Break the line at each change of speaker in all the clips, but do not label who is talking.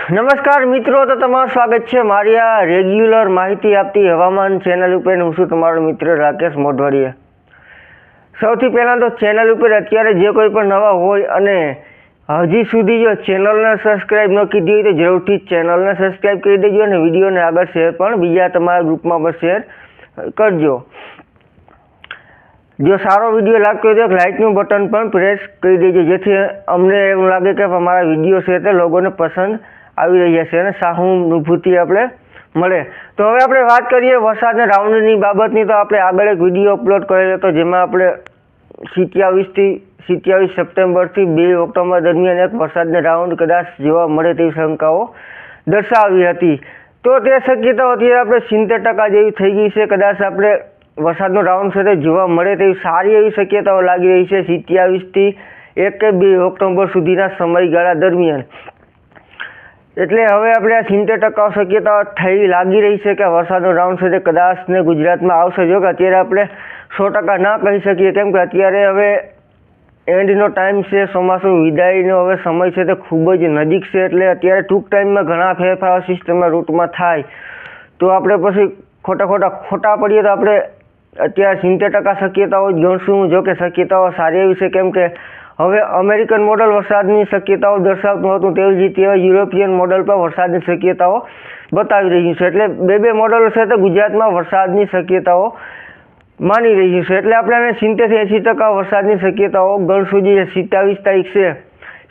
નમસ્કાર મિત્રો, તો તમારું સ્વાગત છે મારી આ રેગ્યુલર માહિતી આપતી હવામાન ચેનલ ઉપર. હું છું તમારો મિત્ર રાકેશ મોઢવાડિયા. સૌથી પહેલાં તો ચેનલ ઉપર અત્યારે જે કોઈ પણ નવા હોય અને હજી સુધી જો ચેનલને સબસ્ક્રાઈબ ન કીધી હોય તો જરૂરથી ચેનલને સબસ્ક્રાઈબ કરી દેજો અને વિડીયોને આગળ શેર પણ બીજા તમારા ગ્રુપમાં પણ શેર કરજો. જો સારો વિડીયો લાગતો હોય તો લાઇકનું બટન પણ પ્રેસ કરી દેજો, જેથી અમને એવું લાગે કે અમારા વિડીયો છે તે લોકોને પસંદ આવી રહ્યા છે અને સહાનુભૂતિ આપણે મળે. તો હવે આપણે વાત કરીએ વરસાદના રાઉન્ડની બાબતની. તો આપણે આગળ એક વિડીયો અપલોડ કરેલો હતો, જેમાં આપણે 27 સપ્ટેમ્બરથી 2 ઓક્ટોબર દરમિયાન એક વરસાદના રાઉન્ડ કદાચ જોવા મળે તેવી શંકાઓ દર્શાવી હતી. તો તે શક્યતાઓ અત્યારે આપણે 70% જેવી થઈ ગઈ છે. કદાચ આપણે વરસાદનો રાઉન્ડ છે તે જોવા મળે તેવી સારી એવી શક્યતાઓ લાગી રહી છે 27થી 1 કે 2 ઓક્ટોબર સુધીના સમયગાળા દરમિયાન. એટલે હવે આપણે આ 70% શક્યતાઓ થઈ લાગી રહી છે કે વરસાદનો રાઉન્ડ છે તે કદાચ ને ગુજરાતમાં આવશે. જો કે અત્યારે આપણે 100% ના કહી શકીએ, કેમ કે અત્યારે હવે એન્ડનો ટાઈમ છે, ચોમાસું વિદાયનો હવે સમય છે તે ખૂબ જ નજીક છે. એટલે અત્યારે ટૂંક ટાઈમમાં ઘણા ફેરફાર સિસ્ટમના રૂટમાં થાય તો આપણે પછી ખોટા પડીએ તો આપણે અત્યારે 70% શક્યતાઓ જ ગણશું. જો કે શક્યતાઓ સારી એવી છે, કેમ કે હવે અમેરિકન મોડલ વરસાદની શક્યતાઓ દર્શાવતું હતું, તેવી જ રીતે યુરોપિયન મોડલ પર વરસાદની શક્યતાઓ બતાવી રહ્યું છે. એટલે બે મોડલો છે તે ગુજરાતમાં વરસાદની શક્યતાઓ માની રહ્યું છે. એટલે આપણે 70-80% વરસાદની શક્યતાઓ ગણશું. જે 27 તારીખ છે,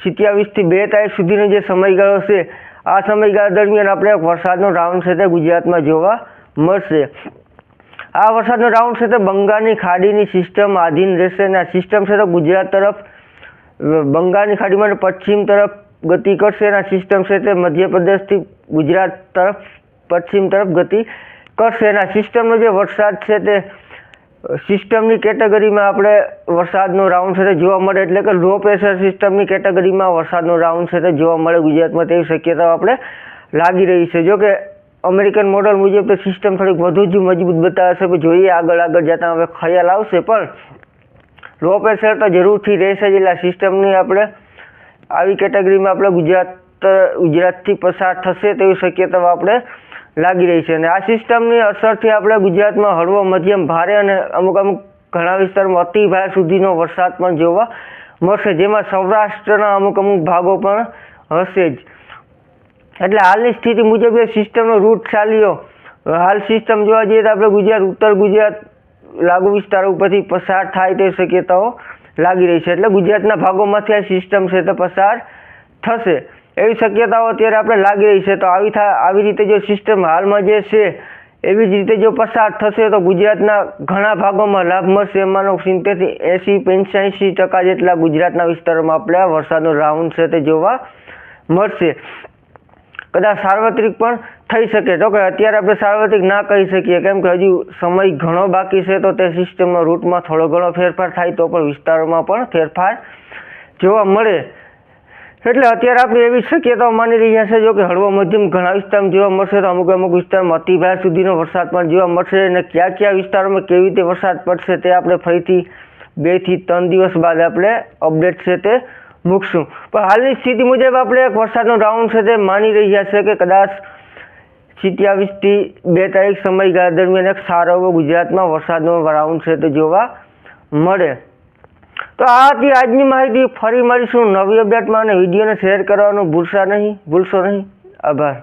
27થી 2 તારીખ સુધીનો જે સમયગાળો છે, આ સમયગાળા દરમિયાન આપણે વરસાદનો રાઉન્ડ છે તે ગુજરાતમાં જોવા મળશે. આ વરસાદનો રાઉન્ડ છે તે બંગાળની ખાડીની સિસ્ટમ આધીન રહેશે અને આ સિસ્ટમ છે તો ગુજરાત તરફ બંગાળની ખાડીમાં પશ્ચિમ તરફ ગતિ કરશે અને આ સિસ્ટમ છે તે મધ્યપ્રદેશથી ગુજરાત તરફ પશ્ચિમ તરફ ગતિ કરશે. અને આ સિસ્ટમનો જે વરસાદ છે તે સિસ્ટમની કેટેગરીમાં આપણે વરસાદનો રાઉન્ડ છે તે જોવા મળે, એટલે કે લો પ્રેશર સિસ્ટમની કેટેગરીમાં વરસાદનો રાઉન્ડ છે તે જોવા મળે ગુજરાતમાં તેવી શક્યતાઓ આપણે લાગી રહી છે. જો કે અમેરિકન મોડલ મુજબ તો સિસ્ટમ થોડીક વધુ જ મજબૂત બતાવશે, પણ જોઈએ આગળ જતાં હવે ખ્યાલ આવશે. પણ લો પ્રેશર તો જરૂરથી રહેશે જ. એટલે સિસ્ટમની આપણે આવી કેટેગરીમાં આપણે ગુજરાતથી પસાર થશે તેવી શક્યતાઓ આપણે લાગી રહી છે. અને આ સિસ્ટમની અસરથી આપણે ગુજરાતમાં હળવો મધ્યમ ભારે અને અમુક ઘણા વિસ્તારમાં અતિ ભારે સુધીનો વરસાદ પણ જોવા મળશે, જેમાં સૌરાષ્ટ્રના અમુક ભાગો પણ હશે જ. એટલે હાલની સ્થિતિ મુજબ એ સિસ્ટમનો રૂટ ચાલ્યો. હાલ સિસ્ટમ જોવા જઈએ તો આપણે ઉત્તર ગુજરાત લાગુ વિસ્તારો ઉપરથી પસાર થાય તે શક્યતાઓ લાગી રહી છે. એટલે ગુજરાતના ભાગોમાંથી આ સિસ્ટમ છે તે પસાર થશે એવી શક્યતાઓ અત્યારે આપણે લાગી રહી છે. તો આવી રીતે જો સિસ્ટમ હાલમાં જે છે એવી જ રીતે જો પસાર થશે તો ગુજરાતના ઘણા ભાગોમાં લાભ મળશે. એમાંનો 70-80-85% જેટલા ગુજરાતના વિસ્તારોમાં આપણે આ વરસાદનો રાઉન્ડ છે તે જોવા મળશે. કદાચ સાર્વત્રિક પણ થઈ શકે. તો કે અત્યારે આપણે સાર્વત્રિક ના કહી શકીએ, કેમ કે હજુ સમય ઘણો બાકી છે. તો તે સિસ્ટમના રૂટમાં થોડો ઘણો ફેરફાર થાય તો પણ વિસ્તારોમાં પણ ફેરફાર જોવા મળે. એટલે અત્યારે આપણે એવી શક્યતાઓ માની રહ્યા છે. જો કે હળવો મધ્યમ ઘણા વિસ્તારમાં જોવા મળશે, તો અમુક વિસ્તારમાં અતિ ભારે સુધીનો વરસાદ પણ જોવા મળશે. અને કયા વિસ્તારોમાં કેવી રીતે વરસાદ પડશે તે આપણે ફરીથી 2 થી 3 દિવસ બાદ આપણે અપડેટ છે તે મૂકશું. પણ હાલની સ્થિતિ મુજબ આપણે એક વરસાદનો રાઉન્ડ છે તે માની રહ્યા છે કે કદાચ 27થી 2 તારીખ સમયગાળા દરમિયાન એક સારો એવો ગુજરાતમાં વરસાદનો રાઉન્ડ છે તે જોવા મળે. તો આ હતી આજની માહિતી. ફરી મળીશું નવી અપડેટમાં અને વિડીયોને શેર કરવાનું ભૂલશો નહીં. આભાર.